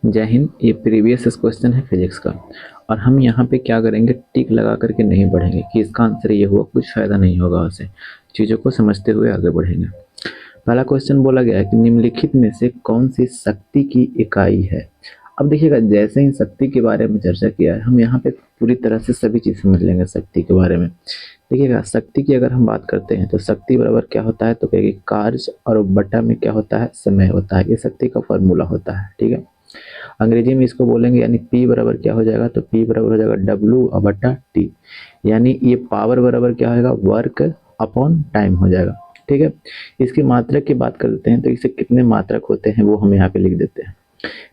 जय हिंद। ये previous question है फिजिक्स का, और हम यहाँ पे क्या करेंगे, टिक लगा करके नहीं बढ़ेंगे कि इसका आंसर ये हुआ, कुछ फ़ायदा नहीं होगा उससे। चीज़ों को समझते हुए आगे बढ़ेंगे। पहला क्वेश्चन बोला गया है कि निम्नलिखित में से कौन सी शक्ति की इकाई है। अब देखिएगा, जैसे ही शक्ति के बारे में चर्चा किया है, हम यहाँ पे पूरी तरह से सभी चीज़ समझ लेंगे शक्ति के बारे में। देखिएगा, शक्ति की अगर हम बात करते हैं तो शक्ति बराबर क्या होता है, तो कहेंगे कार्य और बटा में क्या होता है, समय होता है। ये शक्ति का फॉर्मूला होता है, ठीक है। अंग्रेजी में इसको बोलेंगे, यानी P बराबर क्या हो जाएगा, तो P बराबर हो जाएगा W बटा T, यानी ये पावर बराबर क्या होगा, वर्क अपॉन टाइम हो जाएगा, ठीक है। इसकी मात्रक की बात करते हैं तो इसे कितने मात्रक होते हैं वो हम यहाँ पे लिख देते हैं।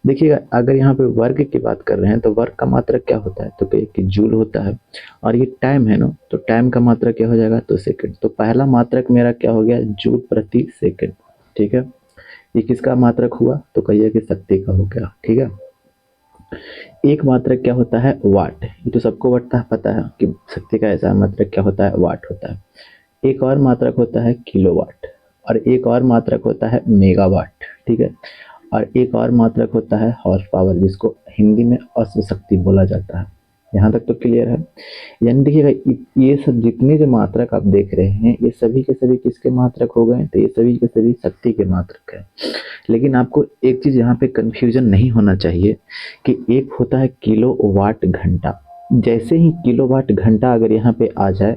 देखिएगा, अगर यहाँ पे वर्ग की बात कर रहे हैं तो वर्ग का मात्रक क्या होता है, तो कि जूल होता है, और ये टाइम है ना, तो टाइम का मात्रक क्या हो जाएगा, तो सेकंड। तो पहला मात्रक मेरा क्या हो गया, जूल प्रति सेकंड, ठीक है। ये किसका मात्रक हुआ, तो कहिए कि शक्ति का हो गया, ठीक है। एक मात्रक क्या होता है, वाट। ये तो सबको पता है कि शक्ति का ऐसा मात्रक क्या होता है, वाट होता है। एक और मात्रक होता है किलोवाट, और एक और मात्रक होता है मेगावाट, ठीक है। और एक और मात्रक होता है हॉर्स पावर, जिसको हिंदी में अश्व शक्ति बोला जाता है। यहाँ तक तो क्लियर है। यानी देखिएगा, ये सब जितने जो मात्रक आप देख रहे हैं, ये सभी के सभी किसके मात्रक हो गए, तो ये सभी के सभी शक्ति के मात्रक है। लेकिन आपको एक चीज़ यहाँ पे कंफ्यूजन नहीं होना चाहिए कि एक होता है किलो वाट घंटा। जैसे ही किलो वाट घंटा अगर यहाँ पे आ जाए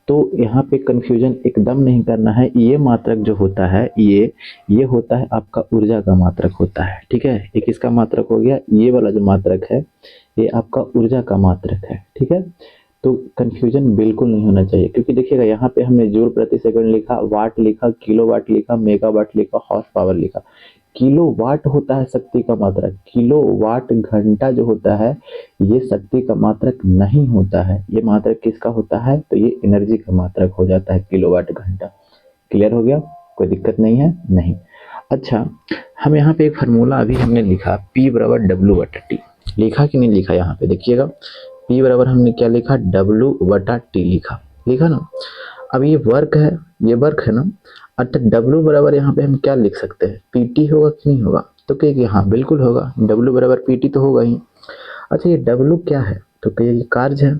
तो यहाँ पे कंफ्यूजन एकदम नहीं करना है। ये मात्रक जो होता है, ये होता है आपका ऊर्जा का मात्रक होता है, ठीक है। एक इसका मात्रक हो गया, ये वाला जो मात्रक है ये आपका ऊर्जा का मात्रक है, ठीक है। तो कंफ्यूजन बिल्कुल नहीं होना चाहिए, क्योंकि देखिएगा यहाँ पे हमने जूल प्रति सेकंड लिखा, वाट लिखा, किलो वाट लिखा, मेगावाट लिखा, हॉर्स पावर लिखा। किलो वाट होता है शक्ति का मात्रक। किलो वाट घंटा जो होता है ये शक्ति का मात्रक नहीं होता है। ये मात्रक किसका होता है, तो ये एनर्जी का मात्रक हो जाता है किलोवाट घंटा। क्लियर हो गया, कोई दिक्कत नहीं है, नहीं। अच्छा, हम यहाँ पे एक फार्मूला अभी हमने लिखा, P बराबर W बटा टी। लिखा कि नहीं लिखा, यहाँ पे देखिएगा, P बराबर हमने क्या लिखा, W बटा टी लिखा, लिखा ना। अब ये वर्क है, ये वर्क है ना, अर्थात W बराबर यहाँ पे हम क्या लिख सकते हैं, PT होगा कि नहीं होगा, तो कहिए हाँ बिल्कुल होगा, W बराबर PT तो होगा ही। अच्छा, ये W क्या है, तो कहिए कार्य है।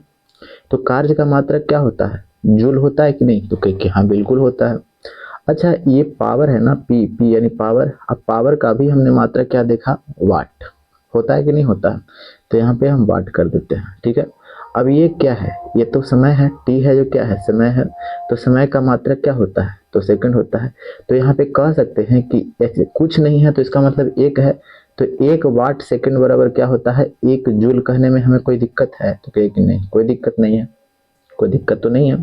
तो कार्य का मात्रक क्या होता है, जूल होता है कि नहीं, तो कहिए हाँ बिल्कुल होता है। अच्छा, ये पावर है ना, P यानी पावर। अब पावर का भी हमने मात्रक क्या देखा, वाट। होता है कि नहीं होता है, तो यहाँ पे हम वाट कर देते हैं, ठीक है। अब ये क्या है, ये तो समय है, T है जो क्या है, समय है। तो समय का मात्रक क्या होता है, तो सेकंड होता है। तो यहाँ पे कह सकते हैं कि ऐसे कुछ नहीं है तो इसका मतलब एक है। तो एक वाट सेकंड बराबर क्या होता है, एक जूल। कहने में हमें कोई दिक्कत है, तो कहे कि नहीं, कोई दिक्कत नहीं है, कोई दिक्कत तो नहीं है।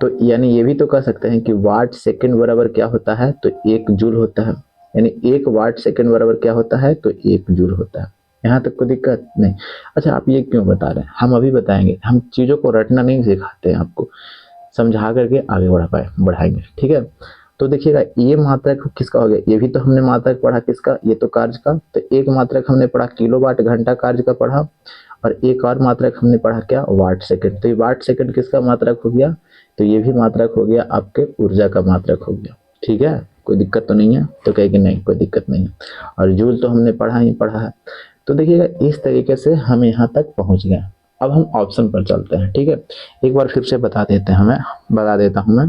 तो यानी ये भी तो कह सकते हैं कि वाट सेकंड बराबर क्या होता है, तो एक जूल होता है। यानी एक वाट सेकंड बराबर क्या होता है, तो एक जूल होता है। यहाँ तक कोई दिक्कत नहीं। अच्छा, आप ये क्यों बता रहे हैं, हम अभी बताएंगे। हम चीज़ों को रटना नहीं सिखाते हैं, आपको समझा करके आगे बढ़ाएंगे, ठीक है। तो देखिएगा, ये मात्रक किसका हो गया, ये भी तो हमने मात्रक पढ़ा किसका, ये तो कार्य का। तो एक मात्रक हमने पढ़ा किलोवाट घंटा कार्य का पढ़ा, और एक और मात्रक हमने पढ़ा क्या, वाट सेकंड। तो ये वाट सेकंड किसका मात्रक हो गया, तो ये भी मात्रक हो गया आपके ऊर्जा का मात्रक हो गया, ठीक है। कोई दिक्कत तो नहीं है, तो कहेगी नहीं कोई दिक्कत नहीं है। और जूल तो हमने पढ़ा ही पढ़ा है। तो देखिएगा, इस तरीके से हम यहाँ तक पहुँच गए। अब हम ऑप्शन पर चलते हैं, ठीक है। एक बार फिर से बता देता हूँ मैं।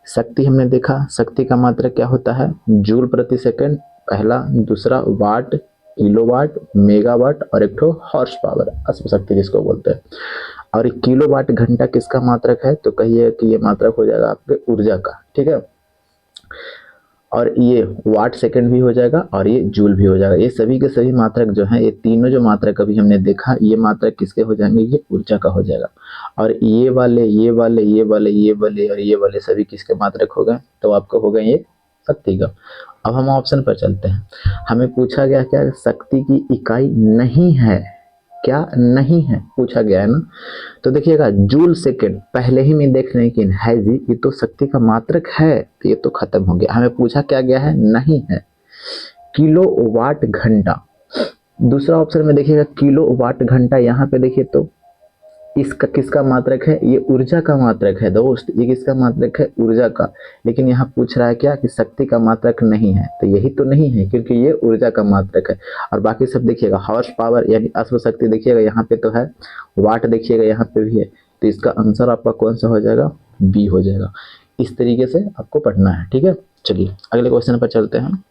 शक्ति हमने देखा, शक्ति का मात्रक क्या होता है, जूल प्रति सेकंड पहला, दूसरा वाट, किलोवाट, मेगावाट, और एक तो हॉर्स पावर, अश्व शक्ति जिसको बोलते हैं। और एक किलोवाट घंटा किसका मात्रक है, तो कहिए कि ये मात्रक हो जाएगा आपके ऊर्जा का, ठीक है। और ये वाट सेकंड भी हो जाएगा और ये जूल भी हो जाएगा। ये सभी के सभी मात्रक जो हैं, ये तीनों जो मात्रक अभी हमने देखा, ये मात्रक किसके हो जाएंगे, ये ऊर्जा का हो जाएगा। और ये वाले ये वाले ये वाले ये वाले और ये वाले सभी किसके मात्रक हो गए, तो आपको हो गए ये शक्ति का। अब हम ऑप्शन पर चलते हैं। हमें पूछा गया क्या, शक्ति की इकाई नहीं है, क्या नहीं है पूछा गया है ना। तो देखिएगा, जूल सेकंड पहले ही में देख रहे हैं कि है जी, ये तो शक्ति का मात्रक है, तो ये तो खत्म हो गया। हमें पूछा क्या गया है, नहीं है। किलो वाट घंटा, दूसरा ऑप्शन में देखिएगा किलो वाट घंटा, यहाँ पे देखिए तो इसका किसका मात्रक है? ये ऊर्जा का मात्रक है दोस्त, ये किसका मात्रक है? ऊर्जा का। लेकिन यहाँ पूछ रहा है क्या कि शक्ति का मात्रक नहीं है, तो यही तो नहीं है क्योंकि ये ऊर्जा का मात्रक है। और बाकी सब देखिएगा, हॉर्स पावर यानी अश्व शक्ति देखिएगा यहाँ पे तो है, वाट देखिएगा यहाँ पे भी है, तो इसका आंसर आपका कौन सा हो जाएगा? बी हो जाएगा। इस तरीके से आपको पढ़ना है, ठीक है। चलिए अगले क्वेश्चन पर चलते हैं,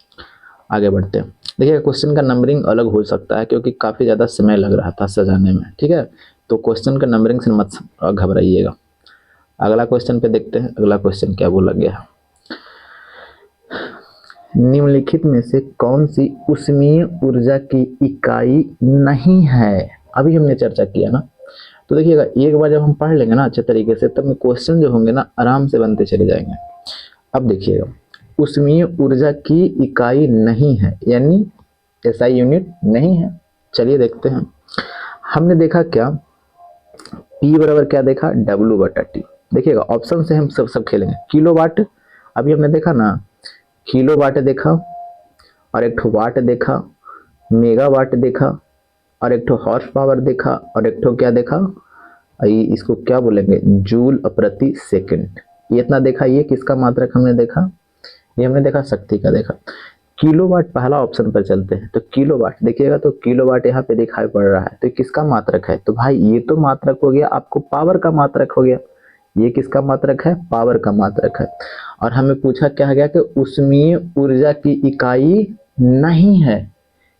आगे बढ़ते हैं। देखिए क्वेश्चन का नंबरिंग अलग हो सकता है क्योंकि काफ़ी ज़्यादा समय लग रहा था सजाने में, ठीक है। तो क्वेश्चन का नंबरिंग से मत घबराइएगा। अगला क्वेश्चन पे देखते हैं, अगला क्वेश्चन क्या बोला गया है। निम्नलिखित में से कौन सी ऊष्मीय ऊर्जा की इकाई नहीं है? अभी हमने चर्चा किया ना, तो देखिएगा एक बार जब हम पढ़ लेंगे ना अच्छे तरीके से, तब क्वेश्चन जो होंगे ना आराम से बनते चले जाएंगे। अब देखिएगा, ऊष्मीय ऊर्जा की इकाई नहीं है यानी एसआई यूनिट नहीं है। चलिए देखते हैं। हमने देखा क्या, P बराबर क्या देखा? W/T। देखिएगा ऑप्शन से हम सब खेलेंगे। किलोवाट अभी हमने देखा ना, किलोवाट देखा, और एक ठो वाट देखा, मेगावाट देखा, और एक ठो हॉर्स पावर देखा, और एक ठो क्या देखा, इसको क्या बोलेंगे? जूल प्रति सेकंड। ये इतना देखा। ये किसका मात्रक हमने देखा? ये हमने देखा शक्ति का देखा। किलोवाट पहला ऑप्शन पर चलते हैं। तो किलोवाट देखिएगा, तो किलोवाट यहाँ पे दिखाई पड़ रहा है, तो किसका मात्रक है? तो भाई ये तो मात्रक हो गया आपको पावर का मात्रक हो गया। ये किसका मात्रक है? पावर का मात्रक है। और हमें पूछा क्या गया कि ऊष्मीय ऊर्जा की इकाई नहीं है,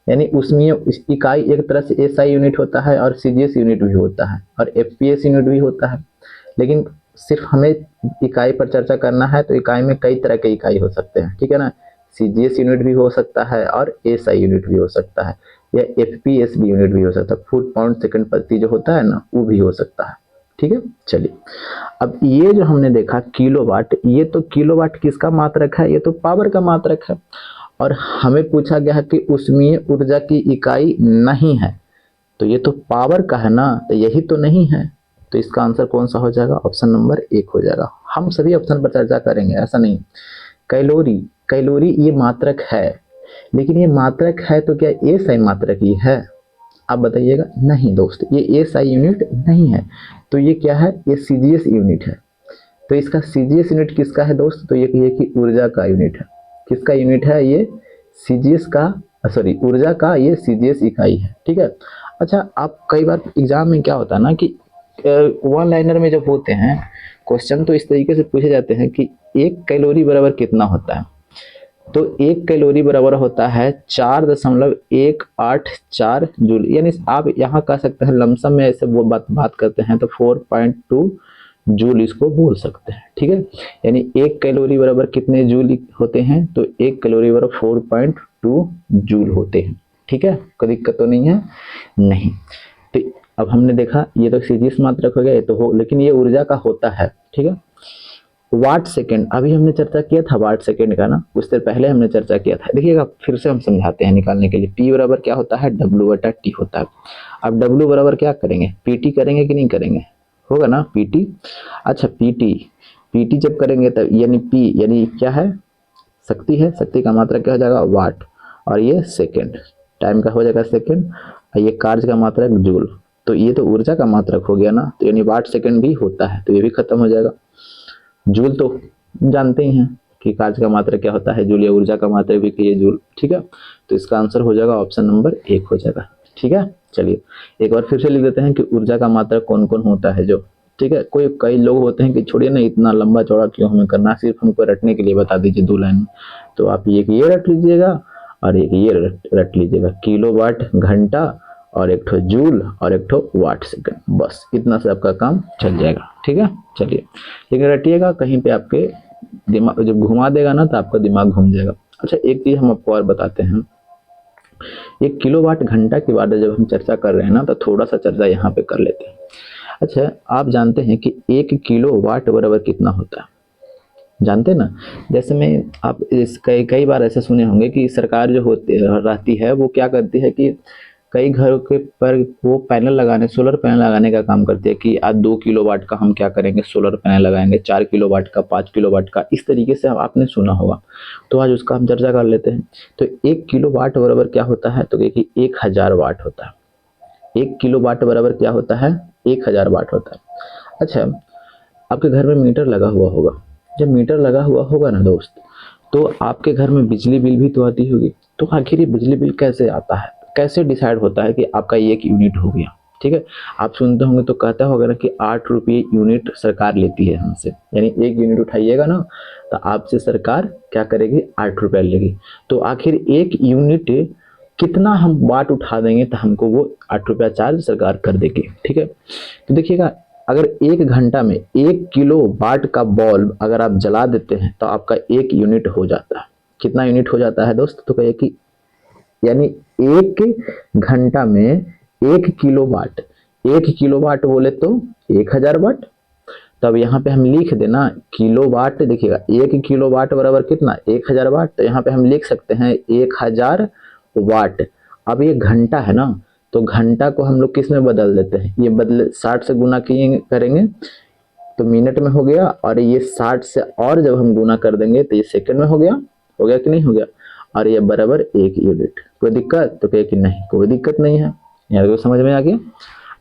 यानी ऊष्मीय इकाई एक तरह से एसआई यूनिट होता है और सीजीएस यूनिट भी होता है और एफपीएस यूनिट भी होता है। लेकिन सिर्फ हमें इकाई पर चर्चा करना है, तो इकाई में कई तरह के इकाई हो सकते हैं, ठीक है ना। सीजीएस यूनिट भी हो सकता है और एसआई यूनिट भी हो सकता है, या एफपीएस भी यूनिट भी हो सकता है। फुट पाउंड सेकंड प्रति जो होता है ना, वो भी हो सकता है, ठीक है। चलिए अब ये जो हमने देखा किलोवाट, ये तो किलोवाट किसका मात्रक है? ये तो पावर का मात्रक है। और हमें पूछा गया है कि ऊष्मीय ऊर्जा की इकाई नहीं है, तो ये तो पावर का है ना, तो यही तो नहीं है। तो इसका आंसर कौन सा हो जाएगा? ऑप्शन नंबर 1 हो जाएगा। हम सभी ऑप्शन पर चर्चा करेंगे, ऐसा नहीं। कैलोरी, कैलोरी ये मात्रक है, लेकिन ये मात्रक है तो क्या एसआई मात्रक ही है? आप बताइएगा। नहीं दोस्त, ये एसआई यूनिट नहीं है, तो ये क्या है? ये सीजीएस यूनिट है। तो इसका सीजीएस यूनिट किसका है दोस्त? तो ये कहिए कि ऊर्जा का यूनिट है। किसका यूनिट है? ये सीजीएस का, सॉरी ऊर्जा का ये सीजीएस इकाई है, ठीक है। अच्छा, आप कई बार एग्जाम में क्या होता है ना कि वन लाइनर में जब होते हैं क्वेश्चन, तो इस तरीके से पूछे जाते हैं कि 1 कैलोरी बराबर कितना होता है? तो 1 कैलोरी बराबर होता है 4.184 जूल, यानी आप यहाँ कह सकते हैं लमसम में ऐसे वो बात करते हैं तो 4.2 जूल इसको बोल सकते हैं, ठीक है। यानी 1 कैलोरी बराबर कितने जूल होते हैं? तो 1 कैलोरी बराबर 4.2 जूल होते हैं, ठीक है। कोई दिक्कत तो नहीं है? नहीं। तो अब हमने देखा ये तो सीजीएस मात्रक हो गया, ये तो हो, लेकिन ये ऊर्जा का होता है, ठीक है। वाट सेकंड अभी हमने चर्चा किया था, वाट सेकंड का ना कुछ देर पहले हमने चर्चा किया था। देखिएगा फिर से हम समझाते हैं निकालने के लिए। P बराबर क्या होता है? W/T होता है। अब W बराबर क्या करेंगे? PT करेंगे कि नहीं करेंगे? होगा ना PT। अच्छा PT जब करेंगे तब यानी P यानी क्या है? शक्ति है। शक्ति का मात्रक क्या हो जाएगा? वाट। और ये सेकेंड, टाइम का हो जाएगा सेकेंड, और ये कार्य का मात्रक जूल। तो ये तो ऊर्जा का मात्रक हो गया ना, तो यानी वाट सेकेंड भी होता है, तो ये भी खत्म हो जाएगा। जूल तो जानते ही हैं कि कार्य का मात्रक क्या होता है, जूल, या ऊर्जा का मात्रक भी कहिए जूल, ठीक है। तो इसका आंसर हो जाएगा ऑप्शन नंबर 1 हो जाएगा, ठीक है। चलिए एक बार फिर से लिख देते हैं कि ऊर्जा का मात्रक कौन कौन होता है जो, ठीक है। कई लोग होते हैं कि छोड़िए ना, इतना लंबा चौड़ा क्यों हमें करना, सिर्फ हमको रटने के लिए बता दीजिए 2 लाइन में। तो आप एक ये रट लीजिएगा और एक ये रट लीजिएगा, किलोवाट घंटा, और एक ठो जूल, और एक ठो वाट सेकंड, बस इतना से आपका काम चल जाएगा, ठीक है। चलिए लेकिन रटिएगा, कहीं पे आपके दिमाग जब घुमा देगा ना तो आपका दिमाग घूम जाएगा। अच्छा एक चीज हम आपको और बताते हैं, ये किलोवाट घंटा के बारे में जब हम चर्चा कर रहे हैं ना, तो थोड़ा सा चर्चा यहाँ पे कर लेते हैं। अच्छा आप जानते हैं कि 1 किलोवाट बराबर कितना होता है? जानते ना, जैसे में आप कई बार ऐसे सुने होंगे कि सरकार जो होती रहती है वो क्या करती है कि कई घरों के पर वो पैनल लगाने, सोलर पैनल लगाने का काम करती है कि आज 2 किलोवाट का हम क्या करेंगे, सोलर पैनल लगाएंगे, 4 किलोवाट का, 5 किलोवाट का, इस तरीके से आपने सुना होगा। तो आज उसका हम चर्चा कर लेते हैं। तो 1 किलोवाट बराबर क्या होता है? तो देखिए 1000 वाट होता है। 1 किलोवाट बराबर क्या होता है? 1000 वाट होता है। अच्छा, आपके घर में मीटर लगा हुआ होगा। जब मीटर लगा हुआ होगा ना दोस्त, तो आपके घर में बिजली बिल भी तो आती होगी। तो आखिर ये बिजली बिल कैसे आता है, कैसे डिसाइड होता है कि आपका 1 यूनिट हो गया? ठीक है, आप सुनते होंगे तो कहता होगा ना कि 8 रुपये यूनिट सरकार लेती है हमसे, यानी 1 यूनिट उठाइएगा ना तो आपसे सरकार क्या करेगी, 8 रुपये लेगी। तो आखिर 1 यूनिट कितना हम वाट उठा देंगे तो हमको वो 8 रुपया चार्ज सरकार कर देगी। ठीक है, तो देखिएगा, अगर 1 घंटा में 1 किलो वाट का बल्ब अगर आप जला देते हैं तो आपका 1 यूनिट हो जाता है। कितना यूनिट हो जाता है दोस्त? तो कहिए कि यानी 1 घंटा में 1 किलो वाट, 1 किलो वाट बोले तो 1000 वाट। तब यहाँ पे हम लिख देना किलो वाट। देखिएगा 1 किलो वाट बराबर कितना, 1000 वाट। तो यहाँ पे हम लिख सकते हैं 1000 वाट। अब ये घंटा है ना, तो घंटा को हम लोग किस में बदल देते हैं, ये बदले 60 से गुना करेंगे तो मिनट में हो गया, और ये 60 से और जब हम गुना कर देंगे तो ये सेकंड में हो गया कि नहीं हो गया, और ये बराबर 1 यूनिट। कोई दिक्कत? तो कहे कि नहीं, कोई दिक्कत नहीं है। यहाँ देखो समझ में आ गया।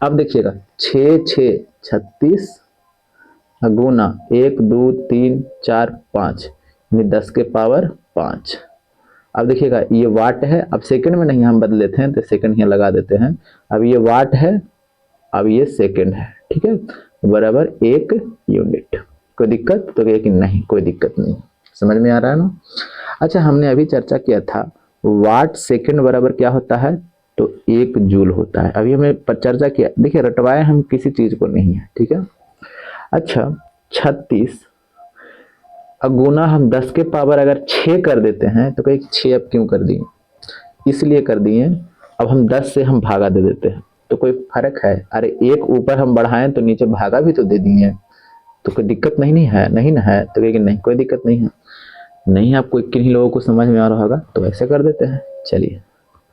अब देखिएगा 6 6 36 गुना 1 2 3 4 5 यानी 10 के पावर 5। अब देखिएगा ये वाट है, अब सेकंड में नहीं हम बदल लेते हैं तो सेकंड यहाँ लगा देते हैं। अब ये वाट है, अब ये सेकंड है। ठीक है, बराबर 1 यूनिट। कोई दिक्कत? तो कहे कि नहीं, कोई दिक्कत नहीं। समझ में आ रहा है ना? अच्छा, हमने अभी चर्चा किया था वाट सेकंड बराबर क्या होता है, तो 1 जूल होता है। अभी हमने चर्चा किया। देखिए रटवाए हम किसी चीज को नहीं है। ठीक है, अच्छा 36 गुना हम 10 के पावर अगर 6 कर देते हैं तो कहीं 6 अब क्यों कर दिए, इसलिए कर दिए अब हम 10 से हम भागा दे देते हैं तो कोई फर्क है? अरे एक ऊपर हम बढ़ाएं तो नीचे भागा भी तो दे दिए, तो कोई दिक्कत नहीं है, नहीं ना है? तो कहेंगे नहीं, कोई दिक्कत नहीं है। नहीं, आपको किन्हीं लोगों को समझ में आ रहा होगा तो ऐसे कर देते हैं। चलिए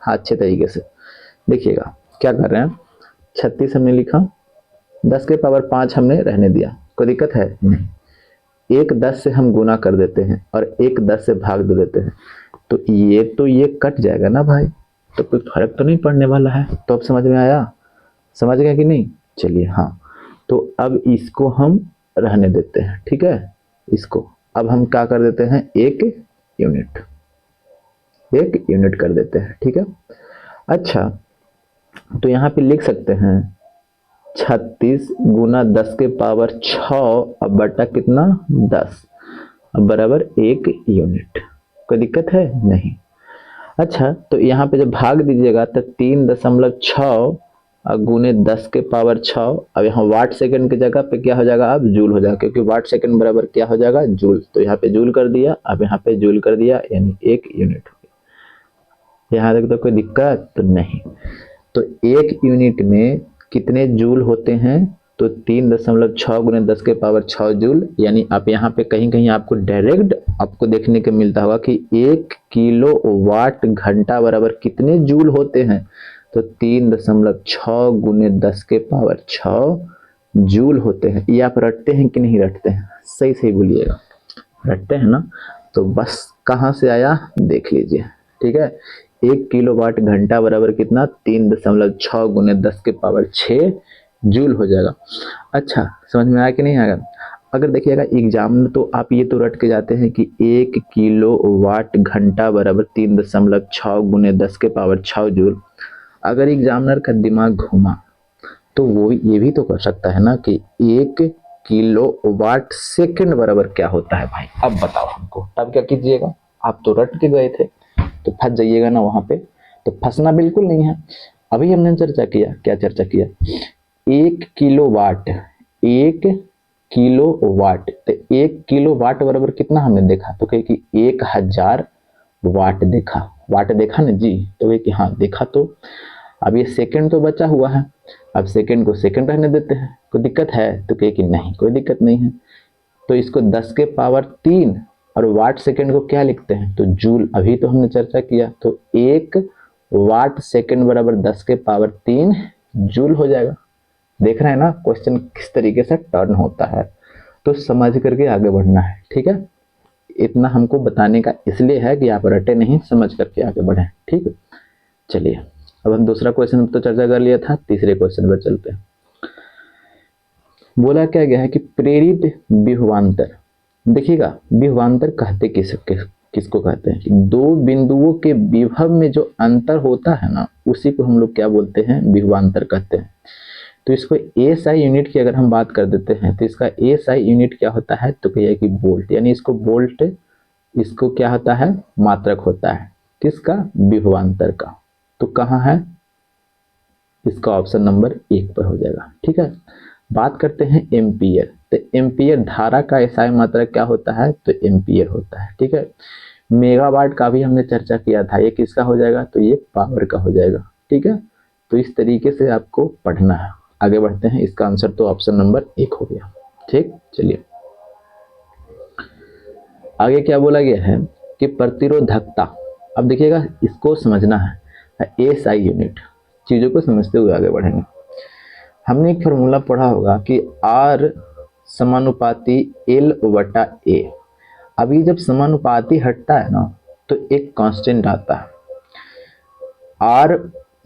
हाँ, अच्छे तरीके से देखिएगा क्या कर रहे हैं। 36 हमने लिखा, 10 के पावर 5 हमने रहने दिया, कोई दिक्कत है? नहीं। 1 10 से हम गुना कर देते हैं और 1 10 से भाग दे देते हैं, तो ये कट जाएगा ना भाई, तो कोई फर्क तो नहीं पड़ने वाला है। तो अब समझ में आया? समझ गया कि नहीं? चलिए हाँ, तो अब इसको हम रहने देते हैं। ठीक है, इसको अब हम क्या कर देते हैं, 1 यूनिट, 1 यूनिट कर देते हैं। ठीक है, अच्छा तो यहाँ पे लिख सकते हैं 36 गुना 10 के पावर 6 अब बटा कितना, 10 अब बराबर 1 यूनिट। कोई दिक्कत है? नहीं। अच्छा, तो यहाँ पे जब भाग दीजिएगा तो 3.6 गुने 10 के पावर 6, अब यहाँ वाट सेकंड की जगह पे क्या हो जाएगा, अब जूल हो जाएगा, क्योंकि वाट सेकंड बराबर क्या हो जाएगा, जूल। तो यहाँ पे जूल कर दिया, अब यहाँ पे जूल कर दिया, यानी 1 यूनिट हो गया। यहाँ तक तो कोई दिक्कत तो नहीं। तो 1 यूनिट में कितने जूल होते हैं, तो 3.6 गुने 10 के पावर 6 जूल। यानी आप यहाँ पे कहीं कहीं आपको डायरेक्ट आपको देखने को मिलता होगा कि 1 किलो वाट घंटा बराबर कितने जूल होते हैं, तो 3.6 गुने 10 के पावर 6 जूल होते हैं। ये आप रटते हैं कि नहीं रटते हैं? सही सही बोलिएगा, रटते हैं ना? तो बस कहाँ से आया देख लीजिए। ठीक है, 1 किलो वाट घंटा बराबर कितना, 3.6 गुने 10 के पावर 6 जूल हो जाएगा। अच्छा, समझ में आया कि नहीं आया? अगर देखिएगा एग्जाम में तो आप ये तो रट के जाते हैं कि 1 किलो वाट घंटा बराबर 3.6 गुने 10 के पावर 6 जूल। अगर एग्जामिनर का दिमाग घूमा तो वो ये भी तो कर सकता है ना कि 1 किलो वाट सेकंड बराबर क्या होता है भाई, अब बताओ हमको। तब क्या कीजिएगा, आप तो रट के गए थे तो फंस जाइएगा ना वहां पे, तो फंसना बिल्कुल नहीं है। अभी हमने चर्चा किया, क्या चर्चा किया, 1 किलो वाट, 1 किलो वाट, तो 1 किलो वाट बराबर कितना हमने देखा, तो कहे कि 1000 वाट देखा। वाट देखा ना जी, तो कहे कि हाँ देखा। तो अब ये सेकंड तो बचा हुआ है, अब सेकंड को सेकंड रहने देते हैं। कोई दिक्कत है? तो कहे कि नहीं, कोई दिक्कत नहीं है। तो इसको 10 के पावर 3 और वाट सेकंड को क्या लिखते हैं, तो जूल। अभी तो हमने चर्चा किया, तो 1 वाट सेकंड बराबर 10 के पावर 3 जूल हो जाएगा। देख रहे हैं ना क्वेश्चन किस तरीके से टर्न होता है, तो समझ करके आगे बढ़ना है। ठीक है, इतना हमको बताने का इसलिए है कि आप रटे नहीं, समझ करके आगे बढ़े। ठीक है, चलिए अब हम दूसरा क्वेश्चन तो चर्चा कर लिया था, तीसरे क्वेश्चन पर चलते हैं। बोला क्या गया है कि प्रेरित विभवांतर। देखिएगा विभवांतर कहते किसको कहते हैं कि दो बिंदुओं के विभव में जो अंतर होता है ना, उसी को हम लोग क्या बोलते हैं, विभवांतर कहते हैं। तो इसको एसआई यूनिट की अगर हम बात कर देते हैं तो इसका एसआई यूनिट क्या होता है, तो कहिए कि वोल्ट, यानी इसको वोल्ट, इसको क्या होता है, मात्रक होता है किसका, विभवांतर का। तो कहाँ है, इसका ऑप्शन नंबर 1 पर हो जाएगा। ठीक है, बात करते हैं एम्पियर। तो एम्पियर धारा का एसआई मात्रक क्या होता है, तो एम्पियर होता है। ठीक है, मेगावाट का भी हमने चर्चा किया था, ये किसका हो जाएगा, तो ये पावर का हो जाएगा। ठीक है, तो इस तरीके से आपको पढ़ना है। आगे बढ़ते हैं, इसका आंसर तो ऑप्शन नंबर 1 हो गया। ठीक, चलिए आगे क्या बोला गया है कि प्रतिरोधकता। अब देखिएगा इसको समझना है, एसआई यूनिट, चीजों को समझते हुए आगे बढ़ेंगे। हमने एक फार्मूला पढ़ा होगा कि R समानुपाती L/A। अब ये जब समानुपाती हटता है ना, तो एक कांस्टेंट आता है, R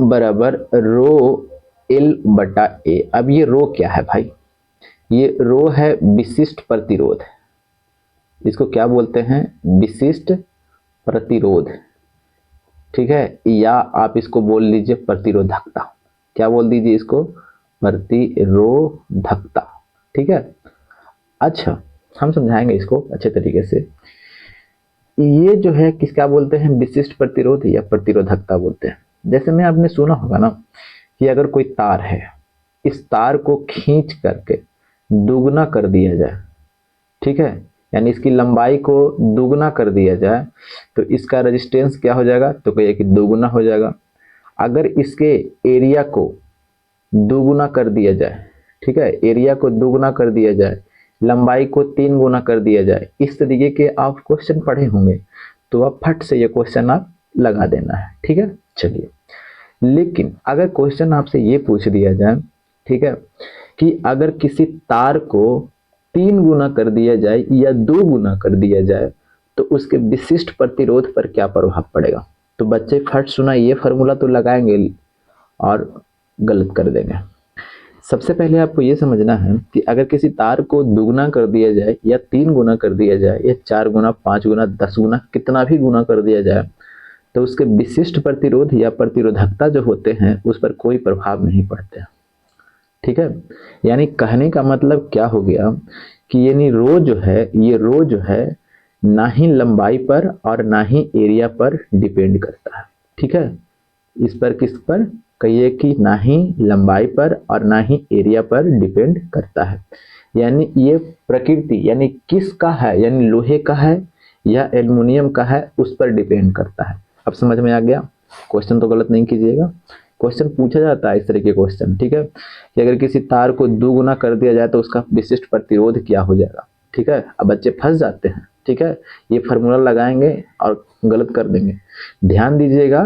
बराबर रो L/A। अब ये रो क्या है भाई, ये रो है विशिष्ट प्रतिरोध, इसको क्या बोलते हैं, विशिष्ट प्रतिरोध। ठीक है, या आप इसको बोल लीजिए प्रतिरोधकता, क्या बोल दीजिए इसको, प्रतिरोधकता। ठीक है, अच्छा हम समझाएंगे इसको अच्छे तरीके से। ये जो है किसका बोलते हैं, विशिष्ट प्रतिरोध या प्रतिरोधकता बोलते हैं। जैसे में आपने सुना होगा ना कि अगर कोई तार है, इस तार को खींच करके दुगना कर दिया जाए, ठीक है, यानी इसकी लंबाई को दुगना कर दिया जाए, तो इसका रेजिस्टेंस क्या हो जाएगा, तो कहिए कि दुगना हो जाएगा। अगर इसके एरिया को दुगुना कर दिया जाए, ठीक है, एरिया को दुगुना कर दिया जाए, लंबाई को 3 गुना कर दिया जाए, इस तरीके के आप क्वेश्चन पढ़े होंगे, तो आप फट से ये क्वेश्चन आप लगा देना है। ठीक है, चलिए, लेकिन अगर क्वेश्चन आपसे ये पूछ दिया जाए, ठीक है, कि अगर किसी तार को 3 गुना कर दिया जाए या 2 गुना कर दिया जाए, तो उसके विशिष्ट प्रतिरोध पर क्या प्रभाव पड़ेगा। तो बच्चे फट सुना, ये फार्मूला तो लगाएंगे और गलत कर देंगे। सबसे पहले आपको ये समझना है कि अगर किसी तार को दुगना कर दिया जाए या 3 गुना कर दिया जाए या 4 गुना, 5 गुना, 10 गुना, कितना भी गुना कर दिया जाए, तो उसके विशिष्ट प्रतिरोध या प्रतिरोधकता जो होते हैं उस पर कोई प्रभाव नहीं पड़ते। ठीक है, यानी कहने का मतलब क्या हो गया कि यानी रो जो है, ये रो जो है ना ही लंबाई पर और ना ही एरिया पर डिपेंड करता है। ठीक है, इस पर किस पर, कहिए कि ना ही लंबाई पर और ना ही एरिया पर डिपेंड करता है। यानी ये प्रकृति यानी किसका है, यानी लोहे का है या एल्युमिनियम का है, उस पर डिपेंड करता है। अब समझ में आ गया, क्वेश्चन तो गलत नहीं कीजिएगा, क्वेश्चन पूछा जाता है इस तरह के क्वेश्चन। ठीक है, कि अगर किसी तार को 2 गुना कर दिया जाए तो उसका विशिष्ट प्रतिरोध क्या हो जाएगा। ठीक है, अब बच्चे फंस जाते हैं। ठीक है, ये फार्मूला लगाएंगे और गलत कर देंगे। ध्यान दीजिएगा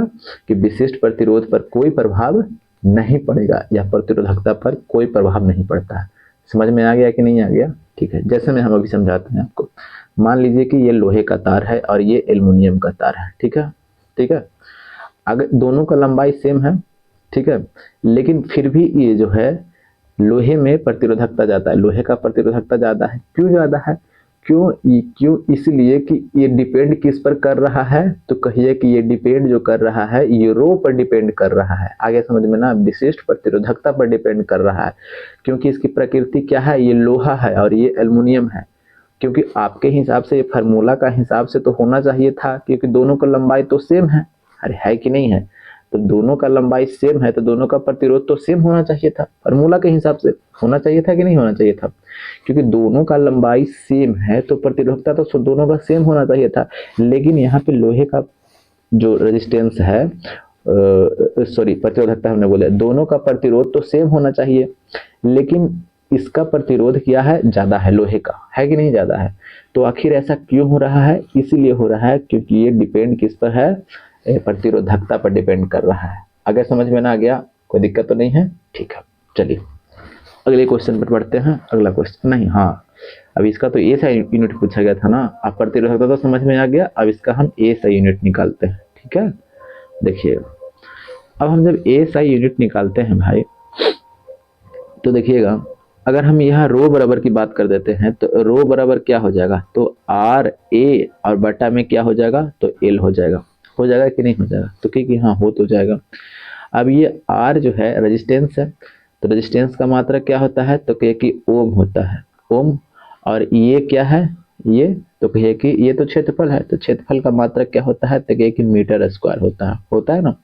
कि विशिष्ट प्रतिरोध पर कोई प्रभाव नहीं पड़ेगा या प्रतिरोधकता पर कोई प्रभाव नहीं पड़ता है। समझ में आ गया कि नहीं आ गया। ठीक है, जैसे में हम अभी समझाते हैं आपको। मान लीजिए कि ये लोहे का तार है और ये एल्युमिनियम का तार है। ठीक है, ठीक है, अगर दोनों का लंबाई सेम है, ठीक है, लेकिन फिर भी ये जो है लोहे में प्रतिरोधकता ज़्यादा है, लोहे का प्रतिरोधकता ज़्यादा है। क्यों ज़्यादा है, क्यों इसलिए कि ये डिपेंड किस पर कर रहा है, तो कहिए कि ये डिपेंड जो कर रहा है ये रो पर डिपेंड कर रहा है। आगे समझ में ना, विशिष्ट प्रतिरोधकता पर डिपेंड कर रहा है, क्योंकि इसकी प्रकृति क्या है, ये लोहा है और ये एल्युमिनियम है। क्योंकि आपके हिसाब से, ये फार्मूला का हिसाब से तो होना चाहिए था, क्योंकि दोनों का लंबाई तो सेम है। अरे है कि नहीं है, तो दोनों का लंबाई सेम है तो दोनों का प्रतिरोध तो सेम होना चाहिए था, फार्मूला के हिसाब से होना चाहिए था कि नहीं होना चाहिए था। क्योंकि दोनों का लंबाई सेम है तो प्रतिरोधकता तो दोनों का सेम होना चाहिए था। लेकिन यहाँ पे लोहे का जो रेजिस्टेंस है, सॉरी प्रतिरोधकता हमने बोला, दोनों का प्रतिरोध तो सेम होना चाहिए, लेकिन इसका प्रतिरोध क्या है, ज्यादा है, लोहे का है कि नहीं ज्यादा है। तो आखिर ऐसा क्यों हो रहा है, इसीलिए हो रहा है क्योंकि ये डिपेंड किस पर है, प्रतिरोधकता पर डिपेंड कर रहा है। अगर समझ में ना आ गया, कोई दिक्कत तो नहीं है। ठीक है, चलिए अगले क्वेश्चन पर बढ़ते हैं। अगला क्वेश्चन नहीं, हाँ अब इसका तो ए सा यूनिट पूछा गया था ना। अब प्रतिरोधकता तो समझ में आ गया, अब इसका हम ए सा यूनिट निकालते हैं। ठीक है, देखिए अब हम जब ए सा यूनिट निकालते हैं भाई, तो देखिएगा अगर हम यहाँ रो बराबर की बात कर देते हैं तो रो बराबर क्या हो जाएगा, तो आर ए और बटा में क्या हो जाएगा, तो एल हो जाएगा कि नहीं हो जाएगा, तो क्योंकि हाँ हो तो जाएगा। अब ये आर जो है रेजिस्टेंस है, तो रेजिस्टेंस का मात्रा क्या होता है, तो कहिए कि ओम होता है, ओम। और ये क्या है, ये तो कहिए कि ये तो क्षेत्रफल है, तो क्षेत्रफल का मात्रा क्या होता है, तो कहिए कि मीटर स्क्वायर होता है ना।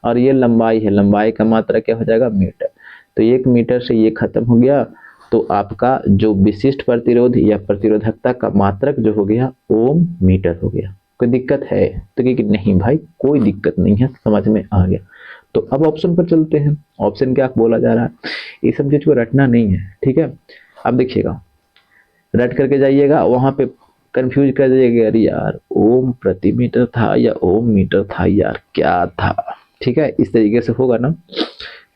और ये लंबाई है, लंबाई का मात्रा क्या हो जाएगा, मीटर। तो 1 मीटर से ये खत्म हो गया, तो आपका जो विशिष्ट प्रतिरोध या प्रतिरोधकता का मात्रक जो हो गया ओम मीटर हो गया। कोई दिक्कत है, तो कि नहीं भाई कोई दिक्कत नहीं है, समझ में आ गया। तो अब ऑप्शन पर चलते हैं। ऑप्शन क्या बोला जा रहा है, ये सब चीज को रटना नहीं है, ठीक है। अब देखिएगा, रट करके जाइएगा, वहां पे कंफ्यूज कर जाइएगा, अरे यार ओम प्रति मीटर था या ओम मीटर था, यार क्या था, ठीक है, इस तरीके से होगा ना।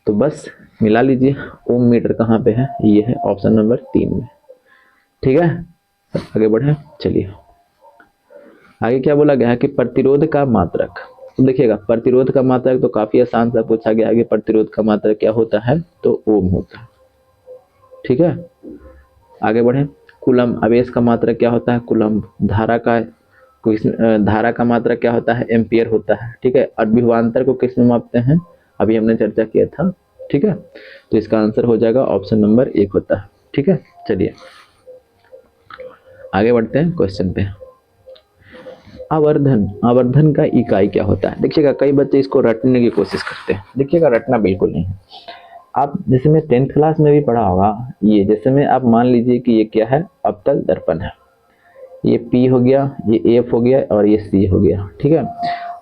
तो बस मिला लीजिए, ओम मीटर कहाँ पे है, ये है ऑप्शन नंबर 3 में, ठीक है। आगे बढ़े, चलिए आगे क्या बोला गया है कि प्रतिरोध का मात्रक। तो देखिएगा प्रतिरोध का मात्रक तो काफी आसान सा पूछा गया है कि प्रतिरोध का मात्रक क्या होता है, तो ओम होता है, ठीक है। आगे बढ़े, कूलम आवेश का मात्रक क्या होता है, कूलम। धारा का मात्रक क्या होता है, एम्पियर होता है, ठीक है। और विभवांतर को किस में मापते हैं, अभी हमने चर्चा किया था, ठीक है। तो इसका आंसर हो जाएगा ऑप्शन नंबर 1 होता है, ठीक है। चलिए आगे बढ़ते हैं क्वेश्चन पे। आवर्धन, आवर्धन का इकाई क्या होता है। देखिएगा कई बच्चे इसको रटने की कोशिश करते हैं, देखिएगा रटना बिल्कुल नहीं है। आप जैसे मैं 10th क्लास में भी पढ़ा होगा, ये जैसे में आप मान लीजिए कि ये क्या है, अवतल दर्पण है, ये P हो गया, ये F हो गया और ये C हो गया, ठीक है।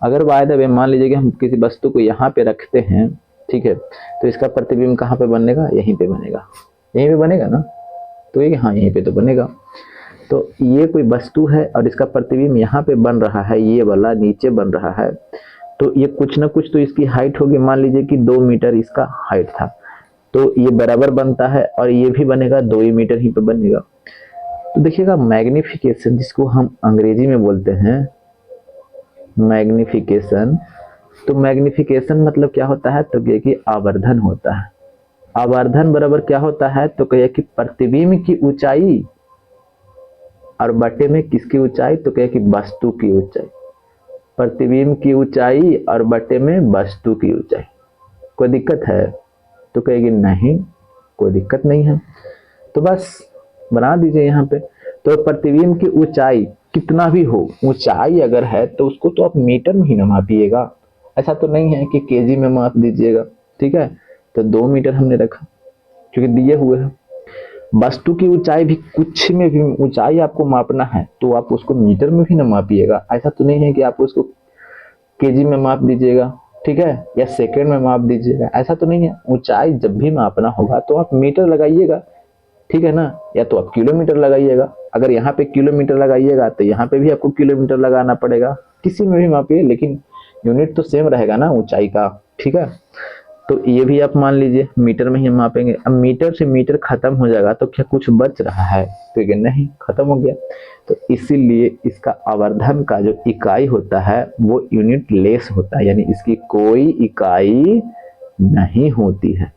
अगर बाय द वे मान लीजिए कि हम किसी वस्तु को यहाँ पे रखते हैं, ठीक है, तो इसका प्रतिबिंब कहाँ पे बनेगा, यहीं पे बनेगा, यहीं पे बनेगा ना, तो ये हाँ यहीं पे तो बनेगा। तो ये कोई वस्तु है और इसका प्रतिबिंब यहाँ पे बन रहा है, ये वाला नीचे बन रहा है, तो ये कुछ ना कुछ तो इसकी हाइट होगी, मान लीजिए कि 2 मीटर इसका हाइट था, तो ये बराबर बनता है और ये भी बनेगा 2 ही मीटर ही पे बनेगा। तो देखिएगा मैग्निफिकेशन जिसको हम अंग्रेजी में बोलते हैं मैग्निफिकेशन, तो मैग्निफिकेशन मतलब क्या होता है, तो ये कि आवर्धन होता है। आवर्धन बराबर क्या होता है, तो कहिए कि प्रतिबिंब की ऊंचाई और बटे में किसकी ऊंचाई, तो कहिए कि वस्तु की ऊंचाई, प्रतिबिंब की ऊंचाई और बटे में वस्तु की ऊंचाई। कोई दिक्कत है, तो कहेगी नहीं कोई दिक्कत नहीं है, तो बस बना दीजिए यहाँ पे। तो प्रतिबिंब की ऊंचाई कितना भी हो, ऊंचाई अगर है तो उसको तो आप मीटर में ही ना मापिएगा, ऐसा तो नहीं है कि केजी में माप दीजिएगा, ठीक है। तो 2 मीटर हमने रखा क्योंकि दिए हुए हैं। वस्तु की ऊंचाई भी, कुछ में भी ऊंचाई आपको मापना है तो आप उसको मीटर में भी ना मापिएगा, ऐसा तो नहीं है कि आप उसको केजी में माप दीजिएगा, ठीक है, या सेकंड में माप दीजिएगा, ऐसा तो नहीं है। ऊंचाई जब भी मापना होगा तो आप मीटर लगाइएगा, ठीक है ना, या तो आप किलोमीटर लगाइएगा। अगर यहाँ पे किलोमीटर लगाइएगा तो यहाँ पे भी आपको किलोमीटर लगाना पड़ेगा, किसी में भी मापिए, लेकिन यूनिट तो सेम रहेगा ना ऊंचाई का, ठीक है। तो ये भी आप मान लीजिए मीटर में ही मापेंगे। अब मीटर से मीटर खत्म हो जाएगा तो क्या कुछ बच रहा है, तो ये नहीं, खत्म हो गया। तो इसीलिए इसका आवर्धन का जो इकाई होता है वो यूनिट लेस होता है, यानी इसकी कोई इकाई नहीं होती है।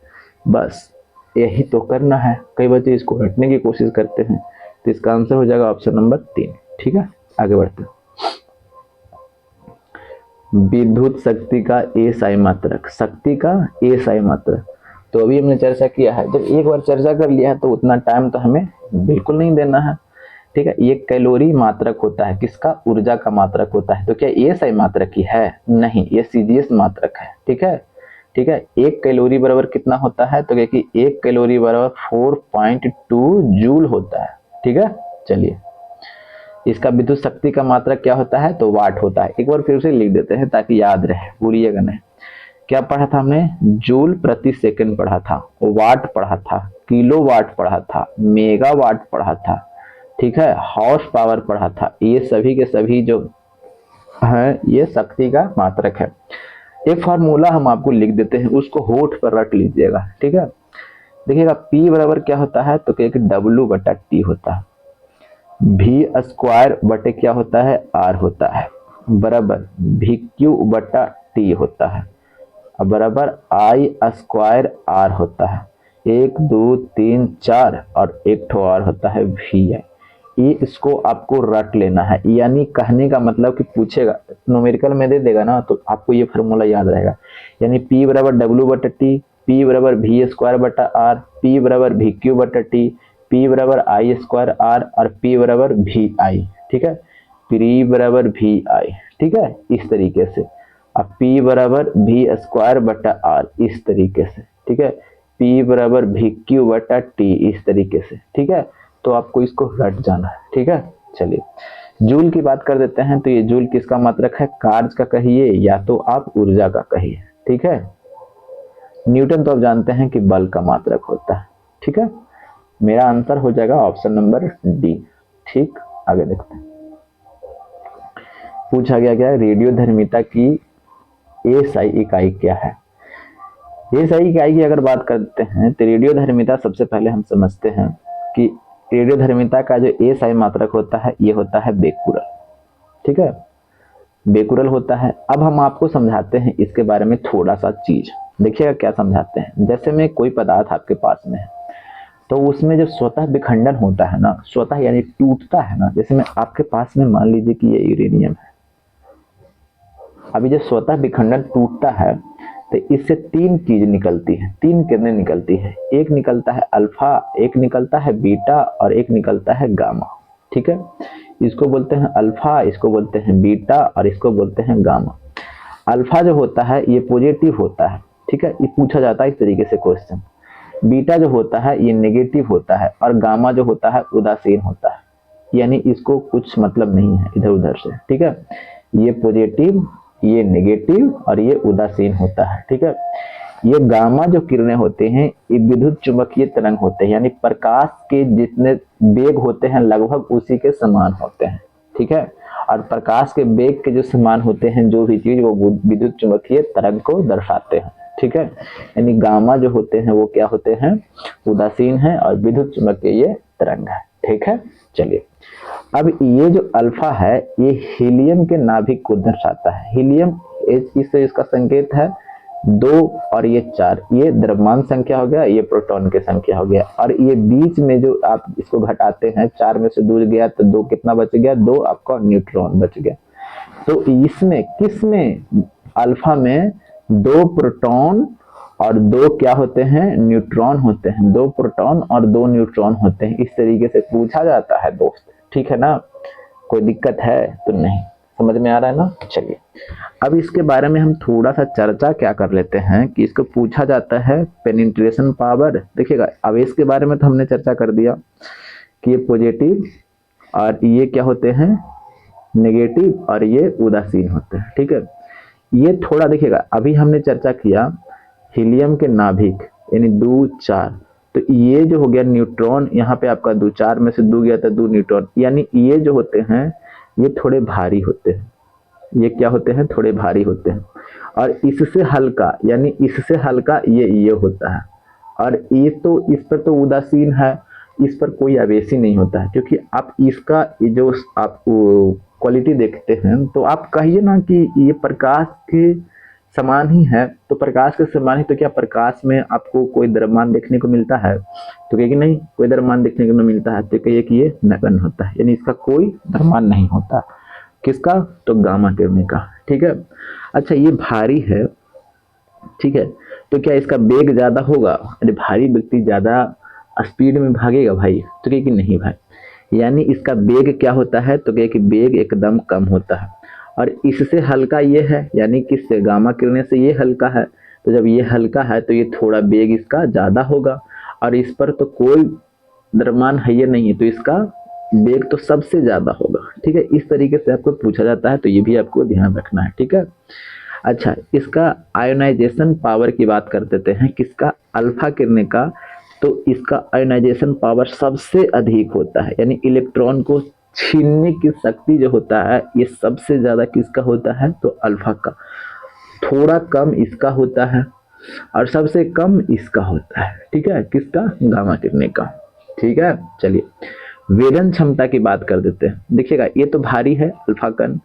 बस यही तो करना है। कई बच्चे इसको रटने की कोशिश करते हैं, तो इसका आंसर हो जाएगा ऑप्शन नंबर 3, ठीक है। आगे बढ़ते हैं। विद्युत शक्ति का एसआई मात्रक, शक्ति का एसआई मात्रक, तो अभी हमने चर्चा किया है। जब एक बार चर्चा कर लिया है तो उतना टाइम तो हमें बिल्कुल नहीं देना है, ठीक है। ये कैलोरी मात्रक होता है, किसका, ऊर्जा का मात्रक होता है। तो क्या एसआई मात्रक ही है, नहीं, ये सीजीएस मात्रक है, ठीक है, ठीक है। 1 कैलोरी बराबर कितना होता है, तो क्या कि 1 कैलोरी बराबर 4.2 जूल होता है, ठीक है। चलिए इसका विद्युत शक्ति का मात्रक क्या होता है, तो वाट होता है। एक बार फिर से लिख देते हैं ताकि याद रहे, भूलिएगा नहीं। क्या पढ़ा था हमने, जूल प्रति सेकंड पढ़ा था, वाट पढ़ा था, किलो वाट पढ़ा था, मेगा वाट पढ़ा था, ठीक है, हॉर्स पावर पढ़ा था। ये सभी के सभी जो है ये शक्ति का मात्रक है। एक फार्मूला हम आपको लिख देते हैं, उसको होठ पर रट लीजिएगा, ठीक है। देखिएगा P बराबर क्या होता है, तो कहिए W बटा T होता है। भी स्क्वायर बटे क्या होता है, R होता है, बराबर VQ बटा T होता है, बराबर I स्क्वायर R होता है। 1 2 3 4 और एक ठो और होता है वी आई। ये इसको आपको रट लेना है, यानी कहने का मतलब कि पूछेगा न्यूमेरिकल में दे देगा ना तो आपको ये फार्मूला याद रहेगा। यानी P बराबर डब्ल्यू बटा टी, P बराबर वी स्क्वायर बटा आर, P बराबर वी क्यू बटा टी, P बराबर आई स्क्वायर आर और P बराबर वी आई। ठीक है, P बराबर वी आई। ठीक है, इस तरीके से। अब P बराबर वी स्क्वायर बटा आर इस तरीके से। ठीक है, P बराबर वी क्यू बटा टी इस तरीके से। ठीक है, तो आपको इसको रट जाना है। ठीक है, चलिए जूल की बात कर देते हैं। तो ये जूल किसका मात्रक है? कार्य का कहिए या तो आप ऊर्जा का कहिए। ठीक है, न्यूटन तो आप जानते हैं कि बल का मात्रक होता है। ठीक है, मेरा आंसर हो जाएगा ऑप्शन नंबर डी। ठीक, आगे देखते हैं। पूछा गया क्या है? रेडियोधर्मिता की एसआई इकाई क्या है? एसआई इकाई की अगर बात करते हैं तो रेडियोधर्मिता सबसे पहले हम समझते हैं कि रेडियोधर्मिता का जो एसआई मात्रक होता है ये होता है बेकुरल। ठीक है, बेकुरल होता है। अब हम आपको समझाते हैं इसके बारे में थोड़ा सा चीज। देखिएगा क्या समझाते हैं। जैसे में कोई पदार्थ आपके पास में है तो उसमें जो स्वतः विखंडन होता है ना, स्वतः यानी टूटता है ना, जैसे में आपके पास में मान लीजिए कि ये यूरेनियम है। अभी जब स्वतः विखंडन टूटता है तो इससे तीन चीज निकलती है, तीन किरणें निकलती है। एक निकलता है अल्फा, एक निकलता है बीटा और एक निकलता है गामा। ठीक है, इसको बोलते हैं अल्फा, इसको बोलते हैं बीटा और इसको बोलते हैं गामा। अल्फा जो होता है ये पॉजिटिव होता है। ठीक है, ये पूछा जाता है इस तरीके से क्वेश्चन। बीटा जो होता है ये नेगेटिव होता है और गामा जो होता है उदासीन होता है, यानी इसको कुछ मतलब नहीं है इधर उधर से। ठीक है, ये पॉजिटिव, ये नेगेटिव और ये उदासीन होता है। ठीक है, ये गामा जो किरणें होते हैं ये विद्युत चुंबकीय तरंग होते हैं, यानी प्रकाश के जितने वेग होते हैं लगभग उसी के समान होते हैं। ठीक है, और प्रकाश के वेग के जो समान होते हैं जो भी चीज वो विद्युत चुंबकीय तरंग को दर्शाते हैं। ठीक है, यानी गामा जो होते हैं वो क्या होते हैं? उदासीन है और विद्युत चुंबकीय तरंग है। ठीक है, चलिए अब ये जो अल्फा है ये हीलियम के नाभिक को दर्शाता है। हीलियम इससे इसका संकेत है 2 और ये 4, ये द्रव्यमान संख्या हो गया, ये प्रोटॉन की संख्या हो गया। और ये बीच में जो आप इसको घटाते हैं 4 में से 2 गया तो 2 कितना बच गया? 2 आपका न्यूट्रॉन बच गया। तो इसमें किसमें? अल्फा में 2 प्रोटॉन और 2 क्या होते हैं? न्यूट्रॉन होते हैं। 2 प्रोटॉन और 2 न्यूट्रॉन होते हैं। इस तरीके से पूछा जाता है दोस्त। ठीक है ना, कोई दिक्कत है तो नहीं? समझ में आ रहा है ना? चलिए अब इसके बारे में हम थोड़ा सा चर्चा क्या कर लेते हैं कि इसको पूछा जाता है पेनिट्रेशन पावर। देखिएगा आवेश के बारे में तो हमने चर्चा कर दिया कि ये पॉजिटिव और ये क्या होते हैं? नेगेटिव और ये उदासीन होते हैं। ठीक है, ये थोड़ा देखिएगा अभी हमने चर्चा किया हीलियम के नाभिक यानी 2 4, तो ये जो हो गया न्यूट्रॉन, यहाँ पे आपका 2 4 में से 2 गया था 2 न्यूट्रॉन, यानी ये जो होते हैं ये थोड़े भारी होते हैं। ये क्या होते हैं? थोड़े भारी होते हैं। और इससे हल्का यानी इससे हल्का ये होता है। और ये तो इस पर तो उदासीन है, इस पर कोई आवेश ही नहीं होता है, क्योंकि आप इसका जो आप क्वालिटी देखते हैं तो आप कहिए ना कि ये प्रकाश के समान ही है। तो प्रकाश के समान ही तो क्या प्रकाश में आपको कोई द्रव्यमान देखने को मिलता है? तो कहिए कि नहीं, कोई द्रव्यमान देखने को नहीं मिलता है। तो कहिए कि ये नगण्य होता है, यानी इसका कोई द्रव्यमान नहीं होता। किसका? तो गामा किरणें का। ठीक है, अच्छा ये भारी है। ठीक है, तो क्या इसका वेग ज्यादा होगा? अरे भारी व्यक्ति ज्यादा स्पीड में भागेगा भाई? तो कहिए कि नहीं भाई, यानी इसका वेग क्या होता है? तो कहिए कि वेग एकदम कम होता है। और इससे हल्का ये है, यानी किससे? गामा किरणें से ये हल्का है। तो जब ये हल्का है तो ये थोड़ा वेग इसका ज्यादा होगा और इस पर तो कोई द्रव्यमान है ये नहीं, तो इसका वेग तो सबसे ज्यादा होगा। ठीक है, इस तरीके से आपको पूछा जाता है, तो ये भी आपको ध्यान रखना है। ठीक है, अच्छा इसका आयोनाइजेशन पावर की बात कर देते हैं। किसका? अल्फा किरणें का। तो इसका आयोनाइजेशन पावर सबसे अधिक होता है, यानी इलेक्ट्रॉन को छीनने की शक्ति जो होता है ये सबसे ज्यादा किसका होता है? तो अल्फा का। थोड़ा कम इसका होता है और सबसे कम इसका होता है। ठीक है, किसका? गामा किरणें का। ठीक है, चलिए वेदन क्षमता की बात कर देते हैं। देखिएगा ये तो भारी है अल्फा कण,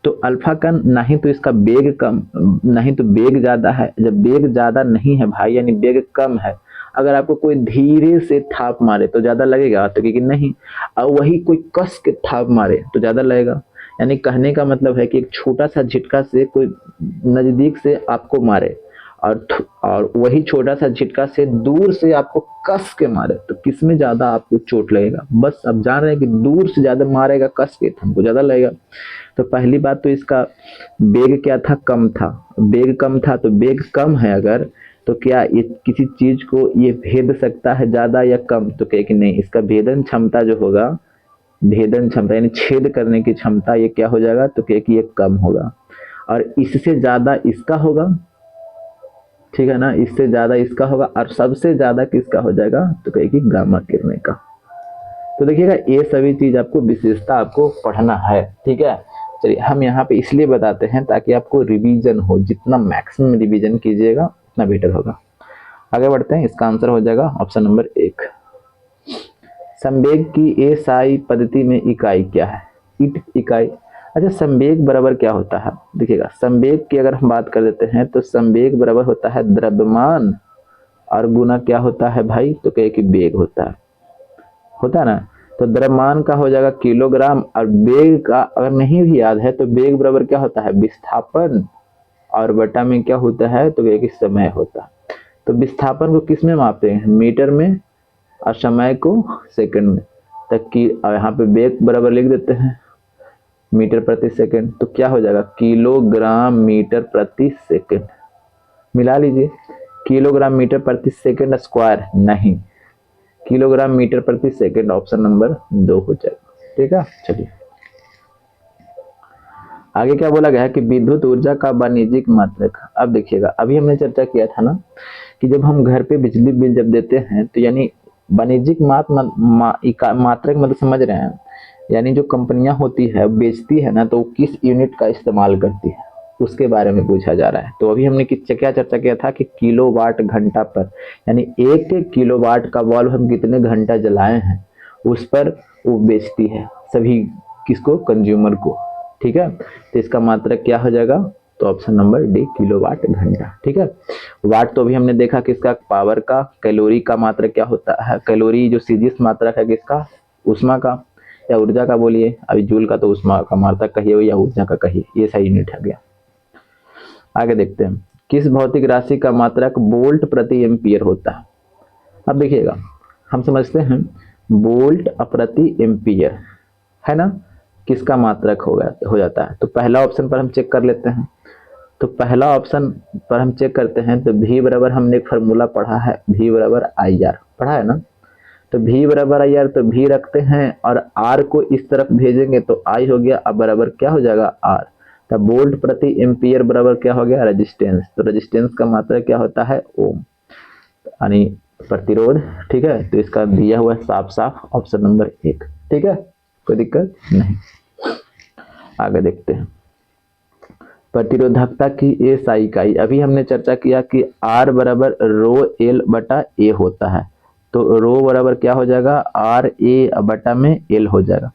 तो अल्फा कण नहीं तो इसका वेग कम, नहीं तो वेग ज्यादा है। जब वेग ज्यादा नहीं है भाई यानी वेग कम है अगर आपको कोई धीरे से थाप मारे तो ज्यादा लगेगा, तो कि नहीं, और वही कोई कस के थाप मारे तो ज्यादा लगेगा। यानी कहने का मतलब है कि एक छोटा सा झटका से कोई नजदीक से आपको मारे और वही छोटा सा झटका से दूर से आपको कस के मारे तो किसमें ज्यादा आपको चोट लगेगा। बस अब जान रहे हैं कि दूर से ज्यादा मारेगा कस के तो हमको ज्यादा लगेगा। तो पहली बात तो इसका वेग क्या था, कम था। वेग कम था तो वेग कम है अगर, तो क्या ये किसी चीज को ये भेद सकता है ज्यादा या कम, तो कहे कि नहीं, इसका भेदन क्षमता जो होगा, भेदन क्षमता यानी छेद करने की क्षमता, ये क्या हो जाएगा, तो कहे कि ये कम होगा। और इससे ज्यादा इसका होगा, ठीक है ना, इससे ज्यादा इसका होगा, और सबसे ज्यादा किसका हो जाएगा, तो कहे कि गामा किरणें का। तो देखिएगा ये सभी चीज आपको विशेषता आपको पढ़ना है, ठीक है। चलिए हम यहाँ पे इसलिए बताते हैं ताकि आपको रिवीजन हो, जितना मैक्सिमम रिवीजन कीजिएगा उतना बेटर होगा। आगे बढ़ते हैं, इसका आंसर हो जाएगा ऑप्शन नंबर 1। संवेग की एसआई पद्धति में इकाई क्या है, इकाई। अच्छा, संवेग बराबर क्या होता है, देखिएगा संवेग की अगर हम बात कर देते हैं तो संवेग बराबर होता है द्रव्यमान और गुना क्या होता है भाई, तो कहे कि वेग होता है ना। तो द्रव्यमान का हो जाएगा किलोग्राम, और वेग का अगर नहीं भी याद है तो वेग बराबर क्या होता है, विस्थापन, और बटा में क्या होता है, तो कहे कि समय होता है। तो विस्थापन को किस में मापते हैं, मीटर में, और समय को सेकंड में। तक की यहाँ पे वेग बराबर लिख देते हैं मीटर प्रति सेकंड, तो क्या हो जाएगा, किलोग्राम मीटर प्रति सेकंड। मिला लीजिए, किलोग्राम मीटर प्रति सेकंड स्क्वायर नहीं, किलोग्राम मीटर प्रति सेकंड, ऑप्शन नंबर 2 हो जाएगा, ठीक है। चलिए आगे क्या बोला गया है कि विद्युत ऊर्जा का वाणिज्यिक मात्रक। अब देखिएगा, अभी हमने चर्चा किया था ना कि जब हम घर पे बिजली बिल जब देते हैं तो यानी वाणिज्यिक मात्रक मतलब समझ रहे हैं, यानी जो कंपनियां होती है बेचती है ना, तो किस यूनिट का इस्तेमाल करती है उसके बारे में पूछा जा रहा है। तो अभी हमने क्या चर्चा किया था कि किलोवाट घंटा पर, यानी 1 किलोवाट का बल्ब हम कितने घंटा जलाए हैं उस पर वो बेचती है सभी किसको, कंज्यूमर को, ठीक है। तो इसका मात्रक क्या हो जाएगा, तो ऑप्शन नंबर डी, किलोवाट घंटा, ठीक है। वाट तो अभी हमने देखा किसका, पावर का। कैलोरी का मात्रक क्या होता है, कैलोरी जो सीजीएस मात्रक है किसका, ऊष्मा का या ऊर्जा का बोलिए, अभी जूल का तो ऊष्मा का मात्रक कहिए या ऊर्जा का कहिए, ये सही यूनिट है गया। आगे देखते हैं, किस भौतिक राशि का मात्रक वोल्ट प्रति एम्पियर होता है। अब देखिएगा, हम समझते हैं वोल्ट प्रति एम्पियर है ना, किसका मात्रक हो जाता है। तो पहला ऑप्शन पर हम चेक कर लेते हैं। तो पहला ऑप्शन पर हम चेक करते हैं तो V बराबर हमने एक फार्मूला पढ़ा है, V बराबर IR पढ़ा है ना। तो V बराबर IR, तो V रखते हैं और R को इस तरफ भेजेंगे तो I हो गया, अब बराबर क्या हो जाएगा R। तब वोल्ट प्रति एम्पियर बराबर क्या हो गया, रेजिस्टेंस। तो रेजिस्टेंस का मात्रक क्या होता है, ओम, यानी प्रतिरोध, ठीक है। तो इसका दिया हुआ है साफ साफ ऑप्शन नंबर 1, ठीक है, कोई दिक्कत नहीं। आगे देखते हैं, प्रतिरोधकता की एसआई इकाई। अभी हमने चर्चा किया कि R बराबर रो एल बटा ए होता है। तो रो बराबर क्या हो जाएगा, आर ए बटा में एल हो जाएगा।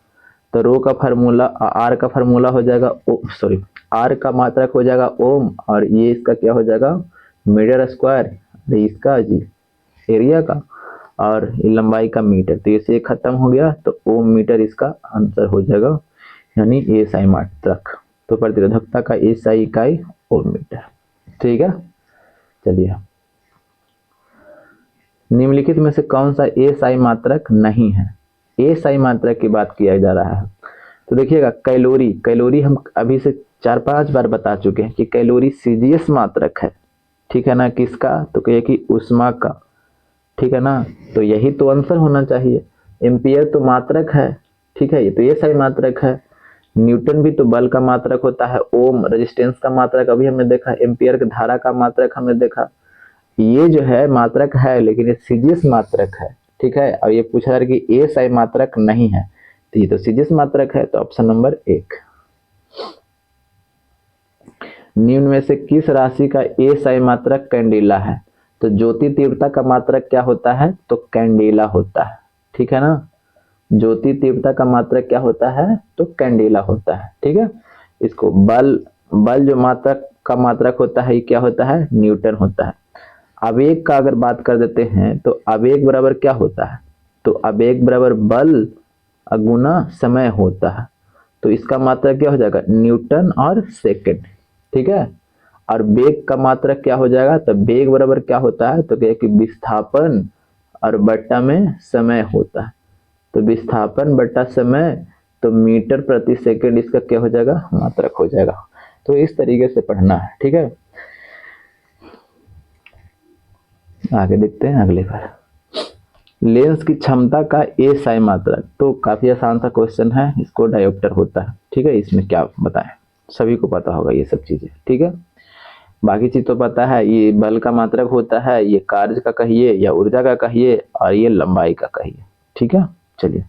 तो रो का फार्मूला, आर का फार्मूला हो जाएगा आर का मात्रक हो जाएगा ओम, और ये इसका क्या हो जाएगा, मीटर स्क्वायर, इसका जी एरिया का, और लंबाई का मीटर। तो ये खत्म हो गया, तो ओम मीटर इसका आंसर हो जाएगा, यानी एसआई मात्रक। तो प्रतिरोधकता का एसआई इकाई ओम मीटर, ठीक है। चलिए, निम्नलिखित में से कौन सा एसआई मात्रक नहीं है, एसआई मात्रक की बात किया जा रहा है। तो देखिएगा, कैलोरी हम अभी से 4-5 बार बता चुके हैं कि कैलोरी सीजीएस मात्रक है, ठीक है ना, किसका, तो कहिए कि ऊष्मा का, ठीक है ना। तो यही तो आंसर होना चाहिए। एम्पियर तो मात्रक है, ठीक है, ये तो एसआई मात्रक है। न्यूटन भी तो बल का मात्रक होता है, ओम रेजिस्टेंस का मात्रक अभी हमने देखा, एम्पियर की धारा का मात्रक हमने देखा। ये जो है मात्रक है, लेकिन ये सीजीएस मात्रक है, ठीक है। और ये पूछा जा रहा है कि एसआई मात्रक नहीं है, तो ये तो सीजीएस मात्रक है, तो ऑप्शन नंबर 1। निम्न में से किस राशि का एसआई मात्रक कैंडेला है। तो ज्योति तीव्रता का मात्रक क्या होता है, तो कैंडेला होता है, ठीक है ना। ज्योति तीव्रता का मात्रक क्या होता है, तो कैंडेला होता है, ठीक है। इसको बल जो मात्रक का मात्रक होता है, ये क्या होता है, न्यूटन होता है। आवेग का अगर बात कर देते हैं तो आवेग बराबर क्या होता है, तो आवेग बराबर बल गुना समय होता है। तो इसका मात्रक क्या हो जाएगा, न्यूटन और सेकंड, ठीक है। और वेग का मात्रक क्या हो जाएगा, तो वेग बराबर क्या होता है, तो क्या कि विस्थापन और बट्टा में समय होता है। तो विस्थापन बट्टा समय, तो मीटर प्रति सेकंड इसका क्या हो जाएगा, मात्रक हो जाएगा। तो इस तरीके से पढ़ना है, ठीक है। आगे देखते हैं अगले पर, लेंस की क्षमता का एसआई मात्रक। तो काफी आसान सा क्वेश्चन है, इसको डायोप्टर होता है, ठीक है। इसमें क्या बताएं, सभी को पता होगा ये सब चीजें, ठीक है। बाकी चीज तो पता है, ये बल का मात्रक होता है, ये कार्य का कहिए या ऊर्जा का कहिए, और ये लंबाई का कहिए, ठीक है। चलिए,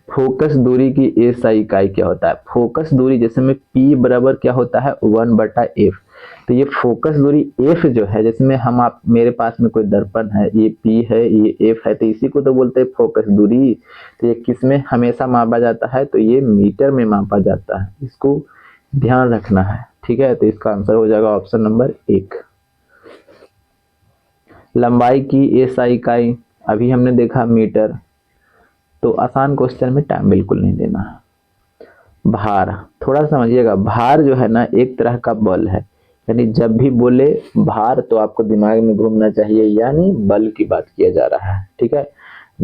फोकस दूरी की एसआई इकाई क्या होता है, फोकस दूरी जैसे में P बराबर क्या होता है 1/f। तो ये फोकस दूरी f जो है, जिसमें हम आप मेरे पास में कोई दर्पण है, ये P है, ये f है, तो इसी को तो बोलते हैं फोकस दूरी। तो ये किस में हमेशा मापा जाता है, तो ये मीटर में मापा जाता है, इसको ध्यान रखना है, ठीक है। तो इसका आंसर हो जाएगा ऑप्शन नंबर 1। लंबाई की एसआई इकाई अभी हमने देखा मीटर, तो आसान क्वेश्चन में टाइम बिल्कुल नहीं देना है। भार थोड़ा समझिएगा, भार जो है ना एक तरह का बल है, यानी जब भी बोले भार तो आपको दिमाग में घूमना चाहिए, यानी बल की बात किया जा रहा है, ठीक है।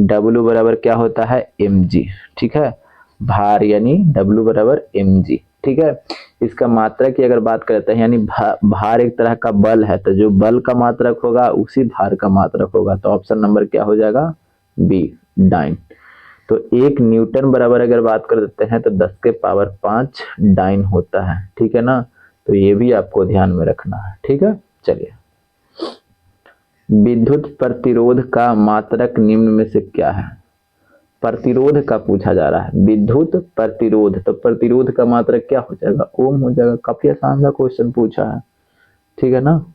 W बराबर क्या होता है, mg, ठीक है। भार यानी W बराबर mg, ठीक है। इसका मात्रक की अगर बात करते हैं, यानी भार एक तरह का बल है, तो जो बल का मात्रक होगा उसी भार का मात्रक होगा। तो ऑप्शन नंबर क्या हो जाएगा, बी, डाइन। तो 1 न्यूटन बराबर अगर बात कर देते हैं तो 10 के पावर 5 डाइन होता है, ठीक है ना। तो ये भी आपको ध्यान में रखना है, ठीक है। चलिए, विद्युत प्रतिरोध का मात्रक निम्न में से क्या है, प्रतिरोध का पूछा जा रहा है, विद्युत प्रतिरोध, तो प्रतिरोध का मात्रक क्या हो जाएगा, ओम हो जाएगा। काफी आसान सा क्वेश्चन पूछा है, ठीक है ना।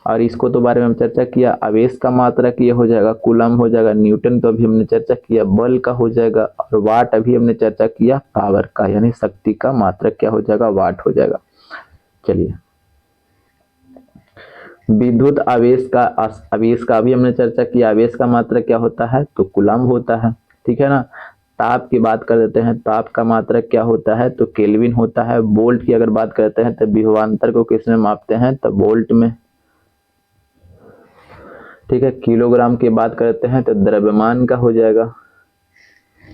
और इसको तो बारे में हम चर्चा किया, आवेश का मात्रक ये हो जाएगा कूलम हो जाएगा, न्यूटन तो अभी हमने चर्चा किया, बल का हो जाएगा, और वाट अभी हमने चर्चा किया पावर का, यानी शक्ति का मात्रक क्या हो जाएगा, वाट हो जाएगा। चलिए, विद्युत आवेश का अभी हमने चर्चा किया, आवेश का मात्रक क्या होता है, तो कूलम होता है, ठीक है ना। ताप की बात कर देते हैं, ताप का मात्रक क्या होता है, तो केल्विन होता है। वोल्ट की अगर बात करते हैं तो विभवांतर को किस में मापते हैं, तो वोल्ट में, ठीक है। किलोग्राम की बात करते हैं तो द्रव्यमान का हो जाएगा।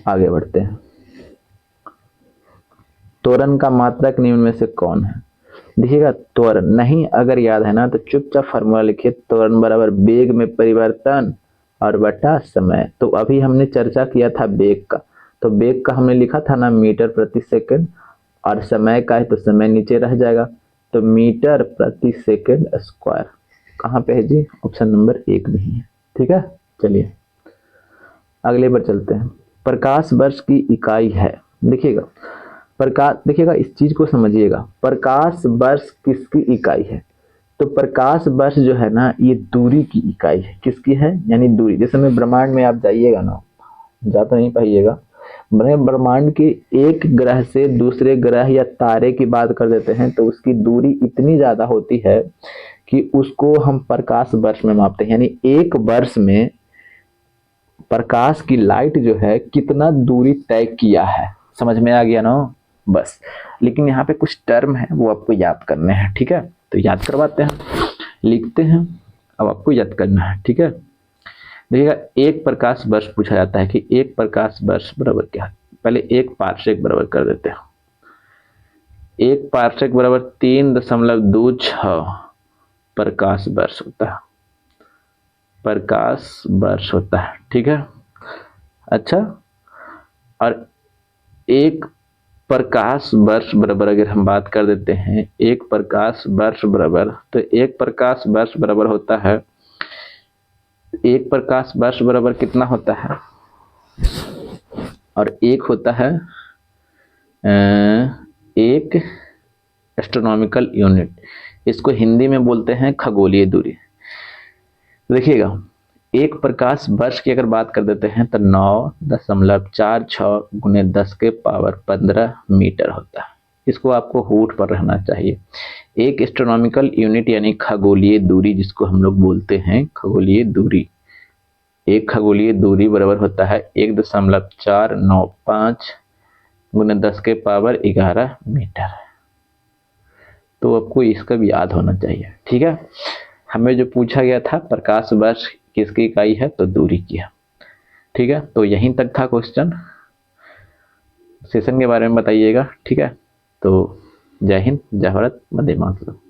आगे बढ़ते हैं, त्वरण का मात्रक निम्न में से कौन है। देखिएगा, त्वरण नहीं अगर याद है ना तो चुपचाप फार्मूला लिखिए, त्वरण बराबर वेग में परिवर्तन और बटा समय। तो अभी हमने चर्चा किया था वेग का, तो वेग का हमने लिखा था ना मीटर प्रति सेकंड, और समय का है तो समय नीचे रह जाएगा, तो मीटर प्रति सेकंड स्क्वायर। कहाँ पे है जी, ऑप्शन नंबर 1 नहीं है, ठीक है। चलिए अगले पर चलते हैं, प्रकाश वर्ष की इकाई है। देखिएगा प्रकाश, देखिएगा इस चीज को समझिएगा, प्रकाश वर्ष किसकी इकाई है, तो प्रकाश वर्ष जो है ना ये दूरी की इकाई है, किसकी है, यानी दूरी। जैसे में ब्रह्मांड में आप जाइएगा ना, जा तो नहीं पाइएगा, ब्रह्मांड के एक ग्रह से दूसरे ग्रह या तारे की बात कर देते हैं तो उसकी दूरी इतनी ज्यादा होती है कि उसको हम प्रकाश वर्ष में मापते हैं, यानी एक वर्ष में प्रकाश की लाइट जो है कितना दूरी तय किया है। समझ में आ गया ना, बस। लेकिन यहाँ पे कुछ टर्म है वो आपको याद करने हैं, ठीक है। तो याद करवाते हैं, लिखते हैं, अब आपको याद करना है, ठीक है। देखिएगा, एक प्रकाश वर्ष पूछा जाता है कि एक प्रकाश वर्ष बराबर क्या है। पहले एक पार्सेक बराबर कर देते हैं, एक पार्सेक बराबर 3.26 प्रकाश वर्ष होता है, प्रकाश वर्ष होता है, ठीक है। अच्छा, और एक प्रकाश वर्ष बराबर अगर हम बात कर देते हैं, एक प्रकाश वर्ष बराबर, तो एक प्रकाश वर्ष बराबर होता है, एक प्रकाश वर्ष बराबर कितना होता है, और एक होता है एक एस्ट्रोनॉमिकल यूनिट, इसको हिंदी में बोलते हैं खगोलीय दूरी। देखिएगा, एक प्रकाश वर्ष की अगर बात कर देते हैं तो 9.46 × 10 के पावर 15 मीटर होता है, इसको आपको होठ पर रहना चाहिए। एक एस्ट्रोनॉमिकल यूनिट यानी खगोलीय दूरी जिसको हम लोग बोलते हैं खगोलीय दूरी, एक खगोलीय दूरी बराबर होता है 1.495 गुना 10⁻11 मीटर। तो आपको इसका भी याद होना चाहिए, ठीक है। हमें जो पूछा गया था प्रकाश वर्ष किसकी इकाई है, तो दूरी की है, ठीक है। तो यहीं तक था क्वेश्चन। सेशन के बारे में बताइएगा, ठीक है। तो जय हिंद, जय भारत, वंदे मातरम।